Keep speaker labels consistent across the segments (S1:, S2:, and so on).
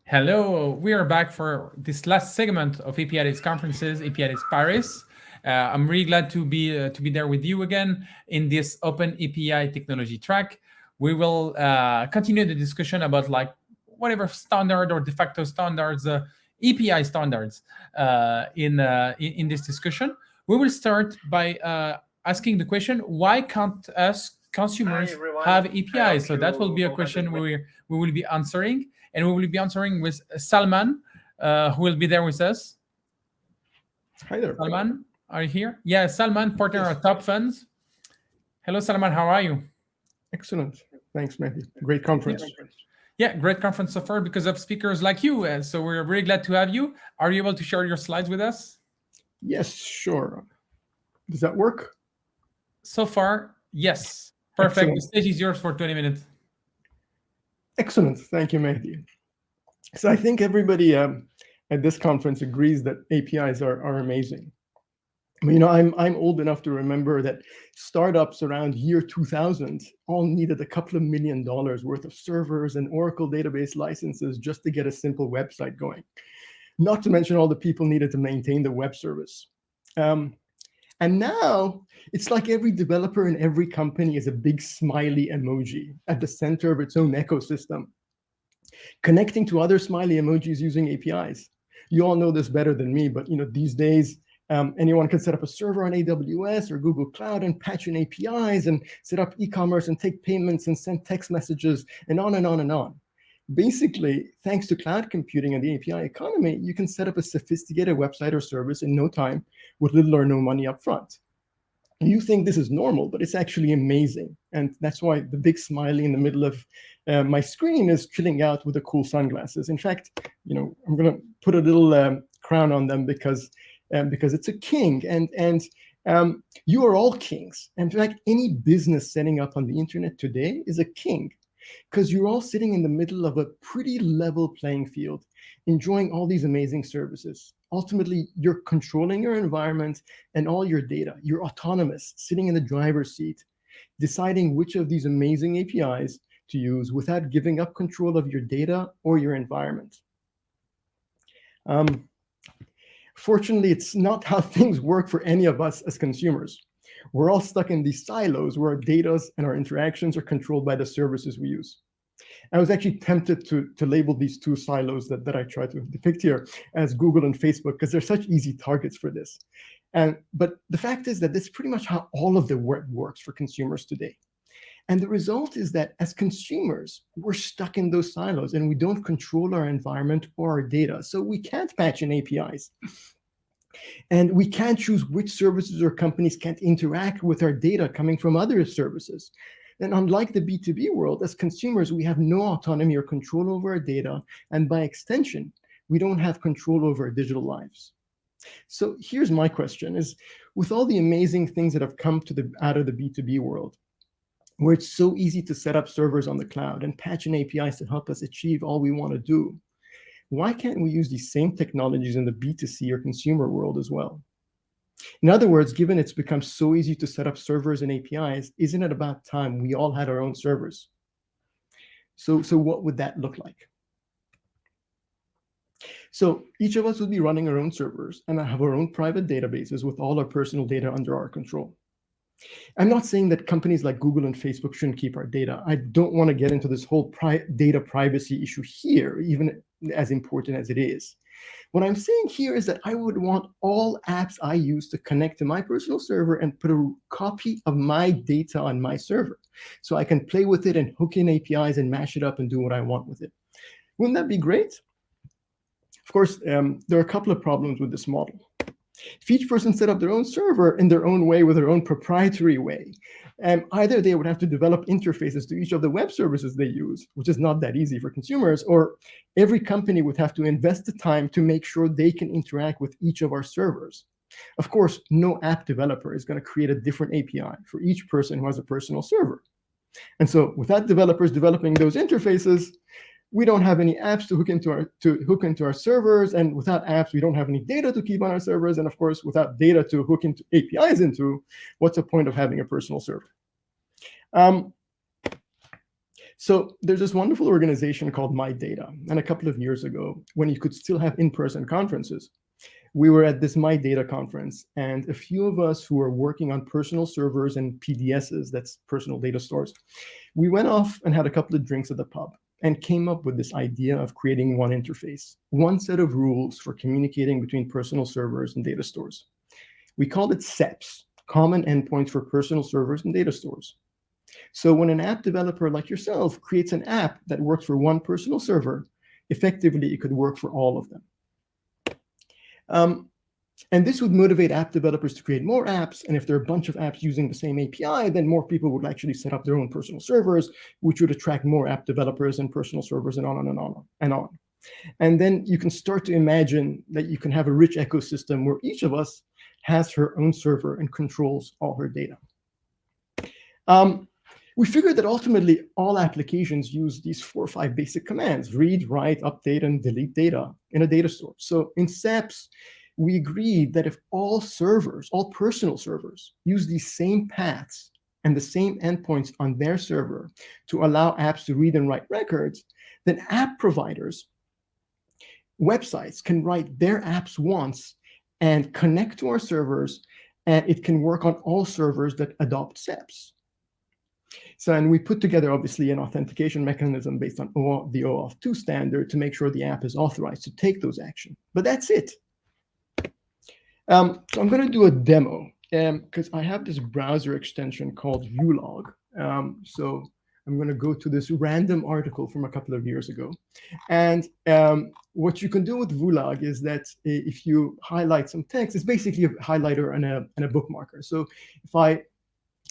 S1: Hello, we are back for this last segment of Apidays conferences, Apidays Paris. I'm really glad to be there with you again in this open API technology track. We will continue the discussion about like whatever standard or de facto standards, API standards in this discussion. We will start by asking the question: why can't us consumers have APIs? So that will be a question we will be answering, and we will be answering with Salman, who will be there with us.
S2: Hi there.
S1: Salman, are you here? Yeah, Salman, partner of Top Funds. Hello, Salman. How are you?
S2: Excellent. Thanks, Mehdi. Great conference.
S1: Yeah, great conference so far because of speakers like you. So we're really glad to have you. Are you able to share your slides with us?
S2: Yes, sure. Does that work?
S1: So far, yes. Perfect.
S2: Excellent.
S1: The stage is yours for 20 minutes.
S2: Excellent. Thank you, Mehdi. So I think everybody at this conference agrees that APIs are amazing. I'm old enough to remember that startups around year 2000 all needed a couple of $1 million worth of servers and Oracle database licenses just to get a simple website going. Not to mention all the people needed to maintain the web service. And now it's like every developer in every company is a big smiley emoji at the center of its own ecosystem, connecting to other smiley emojis using APIs. You all know this better than me, but these days, anyone can set up a server on AWS or Google Cloud and patch in APIs and set up e-commerce and take payments and send text messages and on and on and on. Basically, thanks to cloud computing and the API economy, you can set up a sophisticated website or service in no time with little or no money up front. You think this is normal, but it's actually amazing. And that's why the big smiley in the middle of my screen is chilling out with the cool sunglasses. In fact, I'm going to put a little crown on them because it's a king. And you are all kings. In fact, any business setting up on the internet today is a king, because you're all sitting in the middle of a pretty level playing field, enjoying all these amazing services. Ultimately, you're controlling your environment and all your data. You're autonomous, sitting in the driver's seat, deciding which of these amazing APIs to use without giving up control of your data or your environment. Fortunately, it's not how things work for any of us as consumers. We're all stuck in these silos where our data and our interactions are controlled by the services we use. I was actually tempted to label these two silos that I try to depict here as Google and Facebook, because they're such easy targets for this. But the fact is that this is pretty much how all of the web works for consumers today. And the result is that as consumers, we're stuck in those silos and we don't control our environment or our data. So we can't patch in APIs. And we can't choose which services or companies can't interact with our data coming from other services. And unlike the B2B world, as consumers, we have no autonomy or control over our data. And by extension, we don't have control over our digital lives. So here's my question is, with all the amazing things that have come out of the B2B world, where it's so easy to set up servers on the cloud and patch in APIs to help us achieve all we want to do, why can't we use these same technologies in the B2C or consumer world as well? In other words, given it's become so easy to set up servers and APIs, isn't it about time we all had our own servers? So what would that look like? So each of us would be running our own servers and have our own private databases with all our personal data under our control. I'm not saying that companies like Google and Facebook shouldn't keep our data. I don't want to get into this whole data privacy issue here, even as important as it is. What I'm saying here is that I would want all apps I use to connect to my personal server and put a copy of my data on my server, so I can play with it and hook in APIs and mash it up and do what I want with it. Wouldn't that be great? Of course, there are a couple of problems with this model. If each person set up their own server in their own way with their own proprietary way, either they would have to develop interfaces to each of the web services they use, which is not that easy for consumers, or every company would have to invest the time to make sure they can interact with each of our servers. Of course, no app developer is going to create a different API for each person who has a personal server. And so without developers developing those interfaces, we don't have any apps to hook into our servers, and without apps, we don't have any data to keep on our servers, and of course, without data to hook into APIs into, what's the point of having a personal server? So there's this wonderful organization called My Data. And a couple of years ago, when you could still have in-person conferences, we were at this My Data conference, and a few of us who were working on personal servers and PDSs, that's personal data stores, we went off and had a couple of drinks at the pub and came up with this idea of creating one interface, one set of rules for communicating between personal servers and data stores. We called it SEPs, Common Endpoints for Personal Servers and Data Stores. So when an app developer like yourself creates an app that works for one personal server, effectively it could work for all of them. And this would motivate app developers to create more apps. And if there are a bunch of apps using the same API, then more people would actually set up their own personal servers, which would attract more app developers and personal servers and on and on and on. And then you can start to imagine that you can have a rich ecosystem where each of us has her own server and controls all her data. We figured that ultimately all applications use these 4 or 5 basic commands: read, write, update, and delete data in a data store. So in SEPs, we agreed that if all servers, all personal servers, use these same paths and the same endpoints on their server to allow apps to read and write records, then app providers, websites can write their apps once and connect to our servers, and it can work on all servers that adopt SEPs. So, and we put together, obviously, an authentication mechanism based on the OAuth 2 standard to make sure the app is authorized to take those actions. But that's it. So I'm going to do a demo because I have this browser extension called Viewlog. So I'm going to go to this random article from a couple of years ago. And what you can do with Viewlog is that if you highlight some text, it's basically a highlighter and a bookmarker. So if I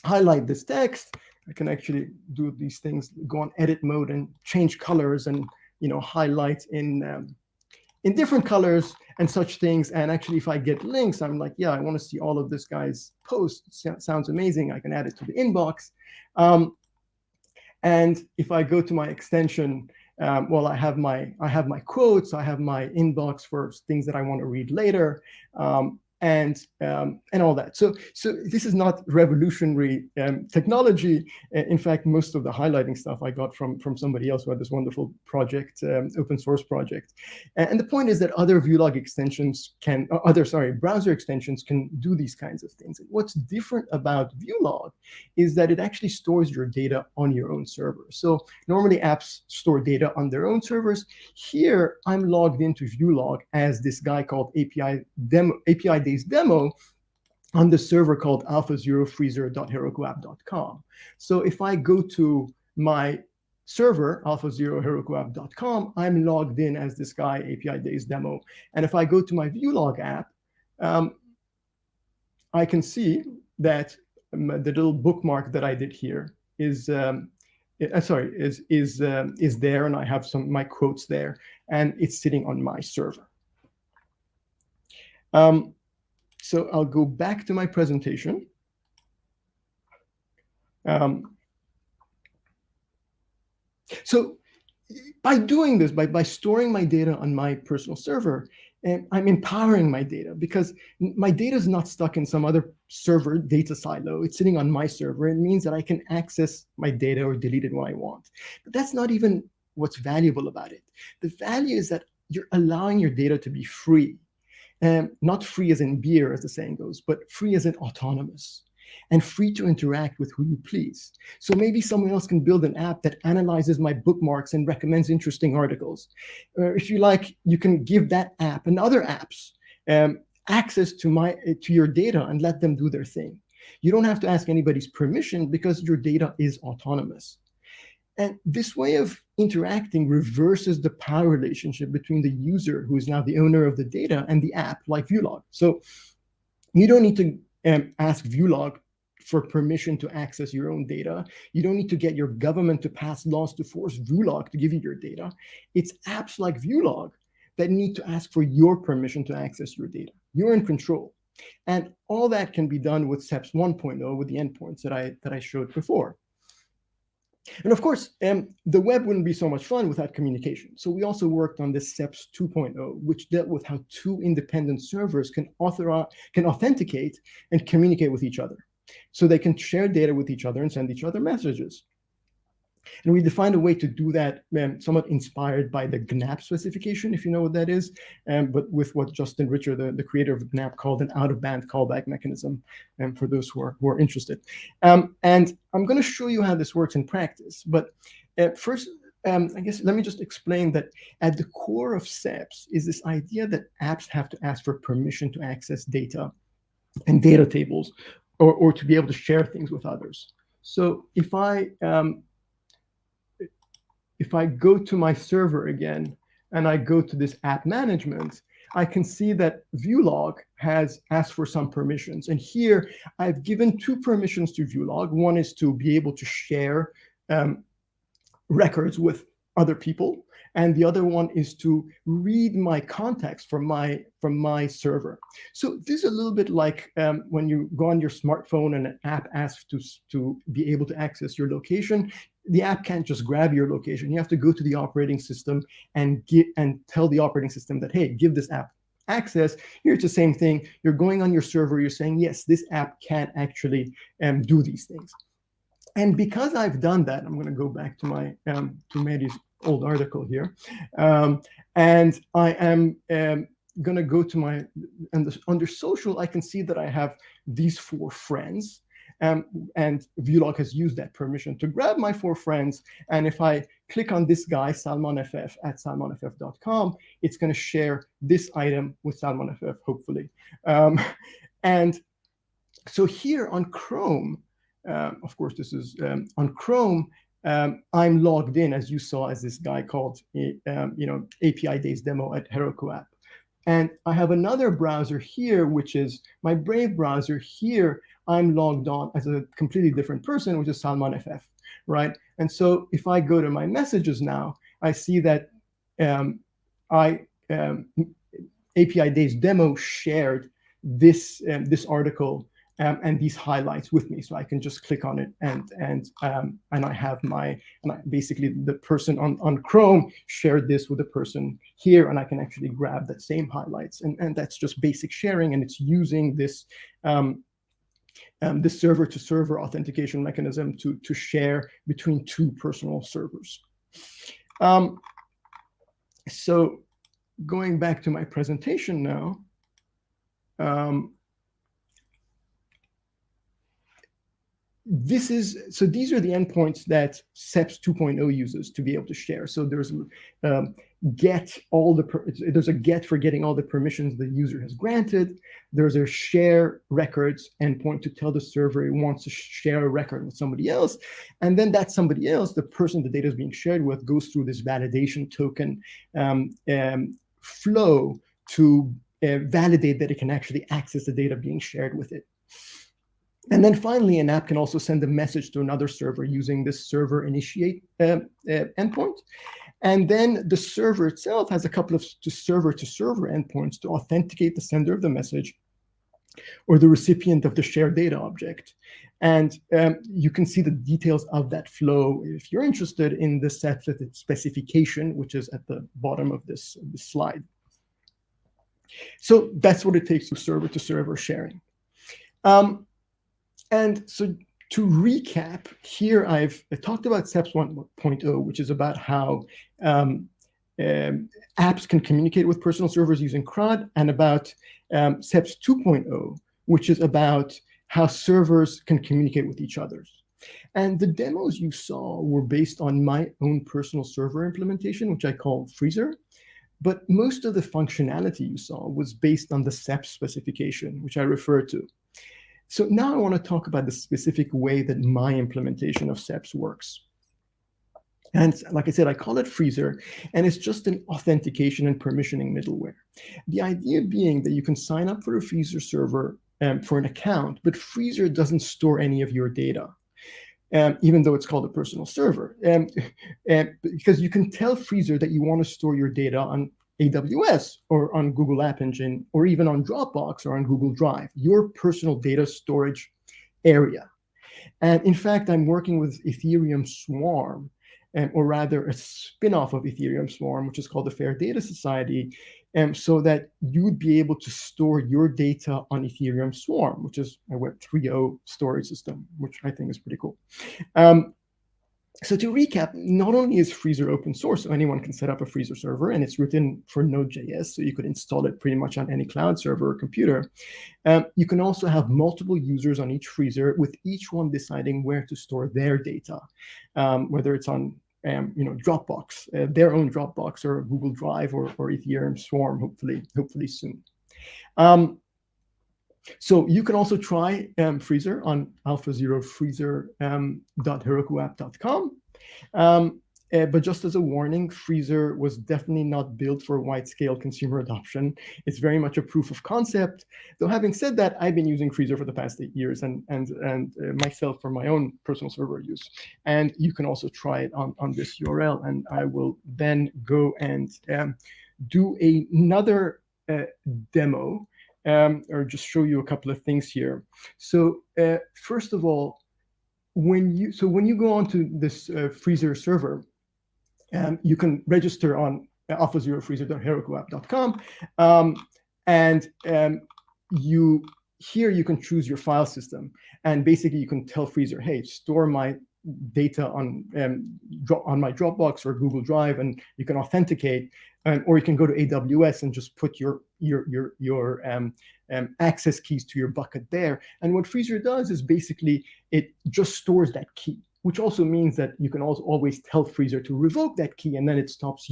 S2: highlight this text, I can actually do these things, go on edit mode and change colors and, you know, highlight in different colors and such things. And actually, if I get links, I'm like, yeah, I want to see all of this guy's posts. Sounds amazing. I can add it to the inbox. And if I go to my extension, well, I have my quotes. I have my inbox for things that I want to read later. And all that. So this is not revolutionary technology. In fact, most of the highlighting stuff I got from somebody else who had this wonderful project, open source project. And the point is that other Viewlog extensions can, browser extensions can do these kinds of things. And what's different about Viewlog is that it actually stores your data on your own server. So normally apps store data on their own servers. Here, I'm logged into Viewlog as this guy called Apidays demo on the server called alpha0freezr.herokuapp.com. So if I go to my server, alpha0herokuapp.com, I'm logged in as this guy, Apidays demo. And if I go to my Viewlog app, I can see that the little bookmark that I did here is there, and I have my quotes there, and it's sitting on my server. So I'll go back to my presentation. So by doing this, by storing my data on my personal server, I'm empowering my data because my data is not stuck in some other server data silo. It's sitting on my server. It means that I can access my data or delete it when I want. But that's not even what's valuable about it. The value is that you're allowing your data to be free. Not free as in beer, as the saying goes, but free as in autonomous and free to interact with who you please. So maybe someone else can build an app that analyzes my bookmarks and recommends interesting articles. If you like, you can give that app and other apps access to your data and let them do their thing. You don't have to ask anybody's permission because your data is autonomous. And this way of interacting reverses the power relationship between the user, who is now the owner of the data, and the app, like Viewlog. So you don't need to ask Viewlog for permission to access your own data. You don't need to get your government to pass laws to force Viewlog to give you your data. It's apps like Viewlog that need to ask for your permission to access your data. You're in control. And all that can be done with SEPs 1.0 with the endpoints that I showed before. And of course, the web wouldn't be so much fun without communication. So we also worked on this SEPs 2.0, which dealt with how 2 independent servers can authenticate and communicate with each other. So they can share data with each other and send each other messages. And we defined a way to do that, somewhat inspired by the GNAP specification, if you know what that is, but with what Justin Richer, the creator of GNAP, called an out-of-band callback mechanism, for those who are interested. And I'm going to show you how this works in practice. But first, I guess let me just explain that at the core of SEPs is this idea that apps have to ask for permission to access data and data tables, or to be able to share things with others. So if I go to my server again, and I go to this app management, I can see that ViewLog has asked for some permissions. And here I've given 2 permissions to ViewLog. One is to be able to share records with other people, and the other one is to read my contacts from my server. So this is a little bit like when you go on your smartphone and an app asks to be able to access your location. The app can't just grab your location. You have to go to the operating system and tell the operating system that, hey, give this app access. Here it's the same thing. You're going on your server. You're saying, yes, this app can actually do these things. And because I've done that, I'm going to go back to my to Mehdi's old article here, and I am going to go to my under social. I can see that I have these 4 friends. And ViewLog has used that permission to grab my 4 friends. And if I click on this guy, SalmanFF at salmanff.com, it's going to share this item with SalmanFF, hopefully. And so here on Chrome, of course, this is on Chrome, I'm logged in, as you saw, as this guy called, Apidays demo at Heteronomy. And I have another browser here, which is my Brave browser. Here, I'm logged on as a completely different person, which is SalmanFF, right? And so if I go to my messages now, I see that Apidays demo shared this article and these highlights with me, so I can just click on it, and I have basically the person on Chrome shared this with the person here, and I can actually grab that same highlights, and that's just basic sharing, and it's using this this server-to-server authentication mechanism to share between 2 personal servers. So going back to my presentation now. These are the endpoints that SEPs 2.0 uses to be able to share. So there's there's a get for getting all the permissions the user has granted. There's a share records endpoint to tell the server it wants to share a record with somebody else, and then that somebody else, the person the data is being shared with, goes through this validation token flow to validate that it can actually access the data being shared with it. And then finally, an app can also send a message to another server using this server initiate endpoint. And then the server itself has a couple of server-to-server endpoints to authenticate the sender of the message or the recipient of the shared data object. And you can see the details of that flow if you're interested in the SEP specification, which is at the bottom of this slide. So that's what it takes to server-to-server sharing. And so to recap, here I've talked about SEPs 1.0, which is about how apps can communicate with personal servers using CRUD, and about SEPs 2.0, which is about how servers can communicate with each other. And the demos you saw were based on my own personal server implementation, which I call freezr. But most of the functionality you saw was based on the SEP specification, which I referred to. So now I want to talk about the specific way that my implementation of SEPs works. And like I said, I call it freezr, and it's just an authentication and permissioning middleware. The idea being that you can sign up for a freezr server for an account, but freezr doesn't store any of your data, even though it's called a personal server. Because you can tell freezr that you want to store your data on AWS or on Google App Engine, or even on Dropbox or on Google Drive, your personal data storage area. And in fact, I'm working with Ethereum Swarm, or rather a spin-off of Ethereum Swarm, which is called the Fair Data Society, so that you would be able to store your data on Ethereum Swarm, which is a Web 3.0 storage system, which I think is pretty cool. So to recap, not only is Freezr open source, so anyone can set up a Freezr server, and it's written for Node.js, so you could install it pretty much on any cloud server or computer. You can also have multiple users on each Freezr, with each one deciding where to store their data, whether it's on Dropbox, their own Dropbox, or Google Drive, or Ethereum Swarm, hopefully soon. So you can also try Freezr on alpha0freezr.herokuapp.com. But just as a warning, Freezr was definitely not built for wide-scale consumer adoption. It's very much a proof of concept. Though having said that, I've been using Freezr for the past 8 years, and myself for my own personal server use. And you can also try it on this URL. And I will then go and do another demo, or just show you a couple of things here. So first of all, when you go onto this Freezr server, you can register on alpha0freezr.herokuapp.com, and here you can choose your file system, and basically you can tell Freezr, hey, store my data on my Dropbox or Google Drive, and you can authenticate, or you can go to AWS and just put your access keys to your bucket there. And what Freezr does is basically it just stores that key, which also means that you can also always tell Freezr to revoke that key, and then it stops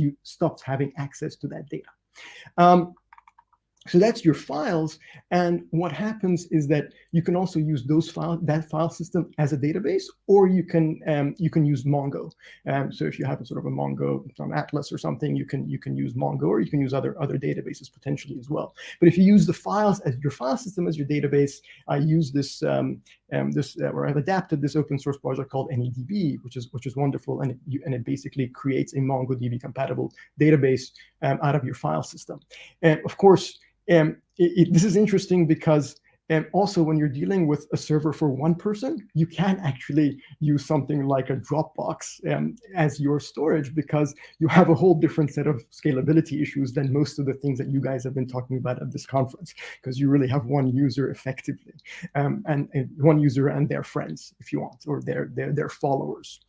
S2: having access to that data. So that's your files, and what happens is that you can also use that file system as a database, or you can use Mongo. So if you have a sort of a Mongo from Atlas or something, you can use Mongo, or you can use other databases potentially as well. But if you use the files as your file system as your database, I use this where I've adapted this open source project called NEDB, which is wonderful, and it basically creates a MongoDB compatible database out of your file system. And of course, this is interesting because also when you're dealing with a server for one person, you can actually use something like a Dropbox as your storage, because you have a whole different set of scalability issues than most of the things that you guys have been talking about at this conference, because you really have one user effectively, and one user and their friends, if you want, or their followers.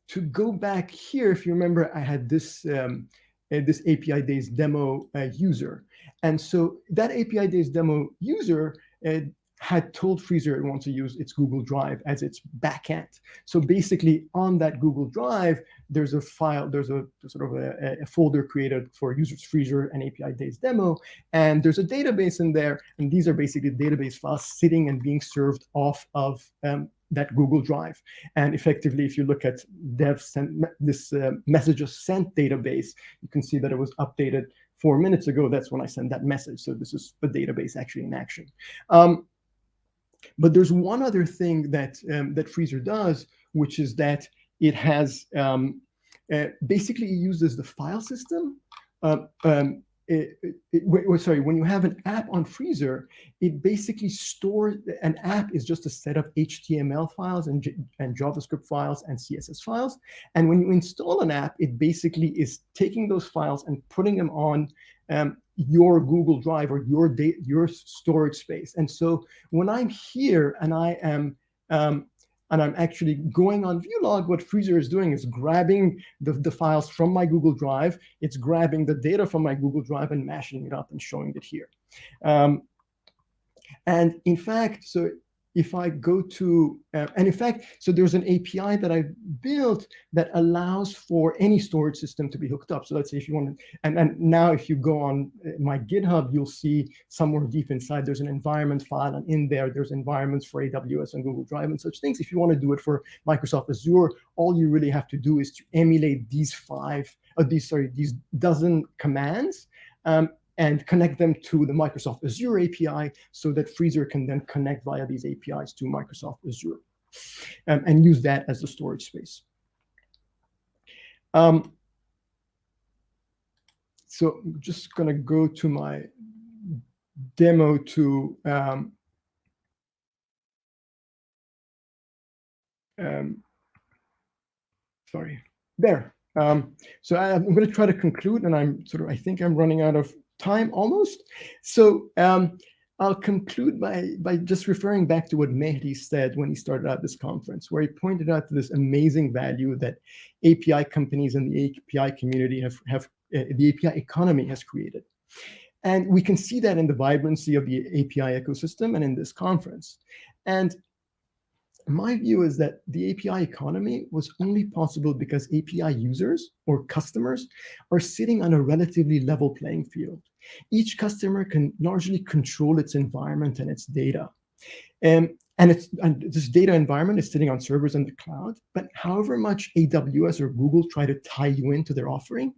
S2: To go back here, if you remember, I had this Apidays demo user, and so that Apidays demo user had told Freezr it wants to use its Google Drive as its backend. So basically, on that Google Drive, there's a file, there's a sort of a folder created for users Freezr and Apidays demo, and there's a database in there, and these are basically database files sitting and being served off of that Google Drive. And effectively, if you look at dev sent, this messages sent database, you can see that it was updated 4 minutes ago. That's when I sent that message. So this is the database actually in action. But there's one other thing that Freezr does, which is that it has basically it uses the file system. When you have an app on Freezr, it basically stores, an app is just a set of HTML files and JavaScript files and CSS files. And when you install an app, it basically is taking those files and putting them on your Google Drive or your storage space. And so when I'm here and I'm actually going on ViewLog, what Freezr is doing is grabbing the files from my Google Drive. It's grabbing the data from my Google Drive and mashing it up and showing it here. And in fact, so if I go to, and in fact, so there's an API that I've built that allows for any storage system to be hooked up. So let's say if you want to, and now if you go on my GitHub, you'll see somewhere deep inside, there's an environment file, and in there's environments for AWS and Google Drive and such things. If you want to do it for Microsoft Azure, all you really have to do is to emulate these these dozen commands, and connect them to the Microsoft Azure API, so that Freezr can then connect via these APIs to Microsoft Azure, and use that as the storage space. So I'm just going to go to my demo to sorry, there. So I'm going to try to conclude, and I think I'm running out of time almost. So I'll conclude by just referring back to what Mehdi said when he started out this conference, where he pointed out to this amazing value that API companies and the API community the API economy has created. And we can see that in the vibrancy of the API ecosystem and in this conference. And my view is that the API economy was only possible because API users or customers are sitting on a relatively level playing field. Each customer can largely control its environment and its data. And this data environment is sitting on servers in the cloud, but however much AWS or Google try to tie you into their offering,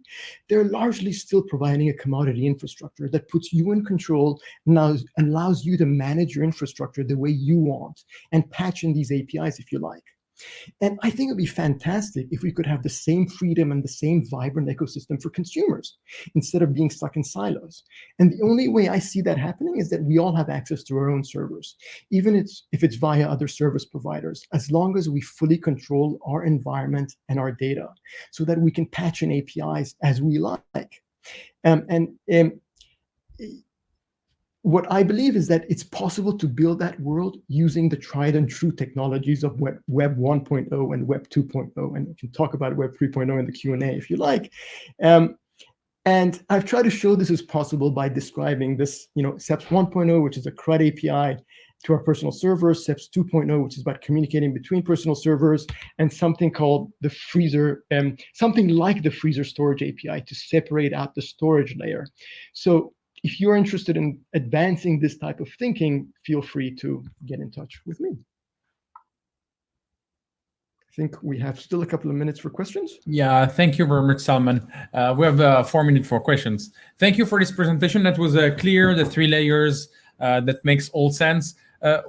S2: they're largely still providing a commodity infrastructure that puts you in control and allows you to manage your infrastructure the way you want and patch in these APIs if you like. And I think it would be fantastic if we could have the same freedom and the same vibrant ecosystem for consumers instead of being stuck in silos. And the only way I see that happening is that we all have access to our own servers, even if it's via other service providers, as long as we fully control our environment and our data so that we can patch in APIs as we like. What I believe is that it's possible to build that world using the tried and true technologies of Web 1.0 and Web 2.0, and we can talk about Web 3.0 in the Q&A if you like. And I've tried to show this is possible by describing this, SEPs 1.0, which is a CRUD API to our personal servers, SEPs 2.0, which is about communicating between personal servers, and something called the something like the freezr-Storage API to separate out the storage layer. So if you're interested in advancing this type of thinking, feel free to get in touch with me. I think we have still a couple of minutes for questions.
S1: Yeah, thank you very much, Salman. We have 4 minutes for questions. Thank you for this presentation. That was clear, the 3 layers, that makes all sense. A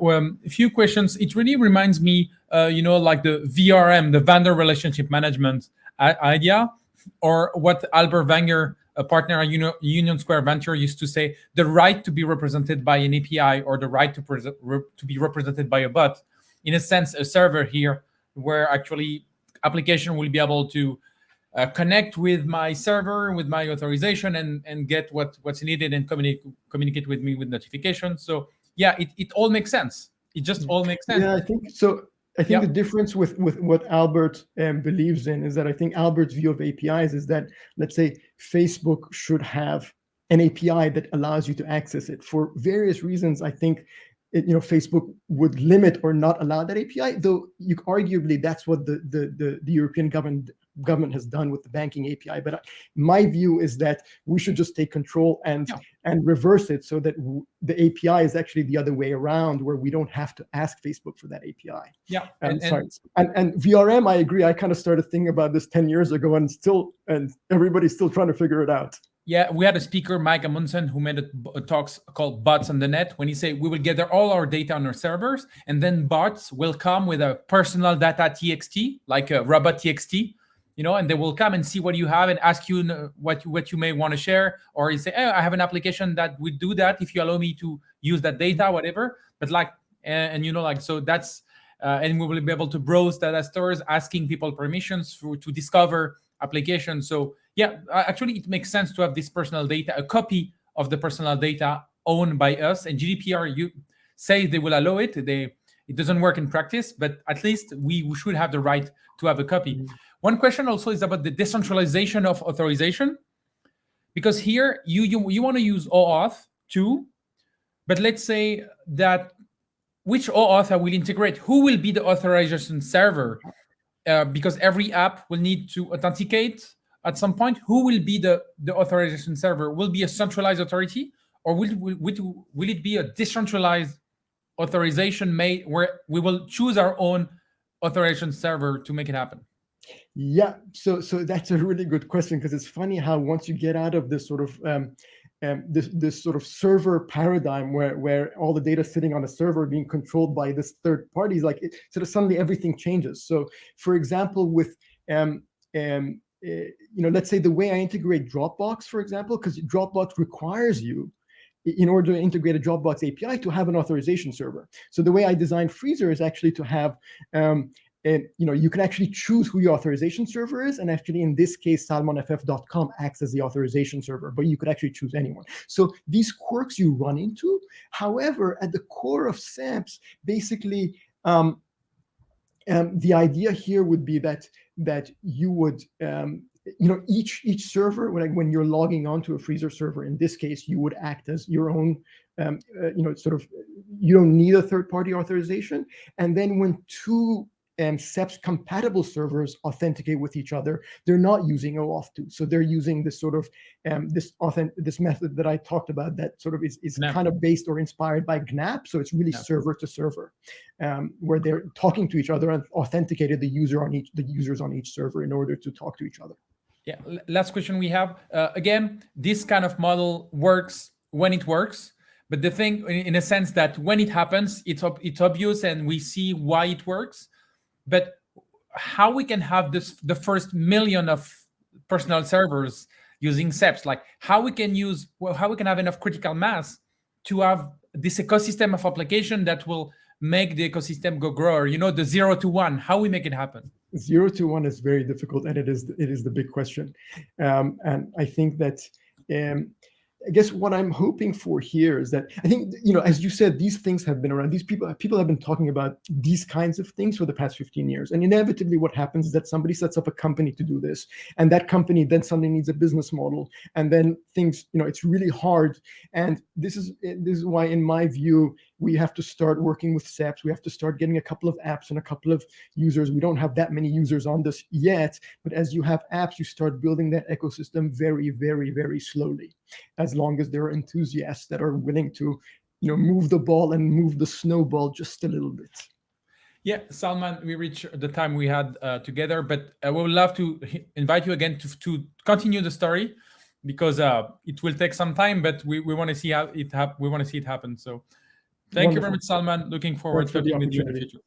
S1: few questions. It really reminds me, like the VRM, the vendor relationship management idea, or what Albert Wenger, a partner at Union Square Venture, used to say, the right to be represented by an API or the right to be represented by a bot. In a sense, a server here, where actually application will be able to connect with my server, with my authorization, and get what's needed and communicate with me with notifications. So yeah, it all makes sense. It just all makes sense.
S2: Yeah, I think so. I think the difference with what Albert believes in is that I think Albert's view of APIs is that, let's say, Facebook should have an API that allows you to access it. For various reasons, I think Facebook would limit or not allow that API, though arguably that's what the European government has done with the banking API. But my view is that we should just take control and reverse it so that the API is actually the other way around, where we don't have to ask Facebook for that API.
S1: Yeah.
S2: And VRM, I agree. I kind of started thinking about this 10 years ago, and everybody's still trying to figure it out.
S1: Yeah, we had a speaker, Mike Amundsen, who made a talks called Bots on the Net, when he said we will gather all our data on our servers, and then bots will come with a personal data TXT, like a robot TXT, and they will come and see what you have and ask you what you may want to share, or you say, hey, I have an application that would do that if you allow me to use that data, whatever. But so that's and we will be able to browse data stores, asking people permissions to discover applications. So yeah, actually it makes sense to have this personal data, a copy of the personal data owned by us. And GDPR say they will allow it. It doesn't work in practice, but at least we should have the right to have a copy. Mm-hmm. One question also is about the decentralization of authorization, because here you want to use OAuth too, but let's say that which OAuth I will integrate? Who will be the authorization server? Because every app will need to authenticate at some point. Who will be the authorization server? Will be a centralized authority, or will it be a decentralized authorization made where we will choose our own authorization server to make it happen?
S2: Yeah, so that's a really good question, because it's funny how once you get out of this sort of this sort of server paradigm where all the data is sitting on a server being controlled by this third party, suddenly everything changes. So, for example, with let's say the way I integrate Dropbox, for example, because Dropbox requires you, in order to integrate a Dropbox API, to have an authorization server. So the way I designed Freezr is actually to have you can actually choose who your authorization server is. And actually, in this case, salmonff.com acts as the authorization server, but you could actually choose anyone. So these quirks you run into. However, at the core of SAMPs, basically, the idea here would be that you would, each server, when you're logging onto a freezr server, in this case, you would act as your own, you don't need a third-party authorization. And then when two SEPs compatible servers authenticate with each other, they're not using OAuth 2. So they're using this sort of this method that I talked about that sort of is kind of based or inspired by GNAP. So it's really server to server, where they're talking to each other and authenticated the users on each server in order to talk to each other.
S1: Yeah. Last question we have. Again, this kind of model works when it works. But the thing, in a sense, that when it happens, it's obvious and we see why it works. But how we can have the first million of personal servers using SEPs, like how we can have enough critical mass to have this ecosystem of application that will make the ecosystem grow, the 0 to 1, how we make it happen? 0
S2: to 1 is very difficult, and it is the big question. And I think that I guess what I'm hoping for here is that, I think, as you said, these things have been around. These people have been talking about these kinds of things for the past 15 years. And inevitably what happens is that somebody sets up a company to do this, and that company then suddenly needs a business model. And then things, it's really hard. And this is why, in my view, we have to start working with SEPs. We have to start getting a couple of apps and a couple of users. We don't have that many users on this yet, but as you have apps, you start building that ecosystem very, very, very slowly, as long as there are enthusiasts that are willing to, move the ball and move the snowball just a little bit.
S1: Yeah, Salman, we reached the time we had together, but we would love to invite you again to continue the story, because it will take some time, but we want to see how we want to see it happen. So thank you very much, Salman. Looking forward to working with you in the future.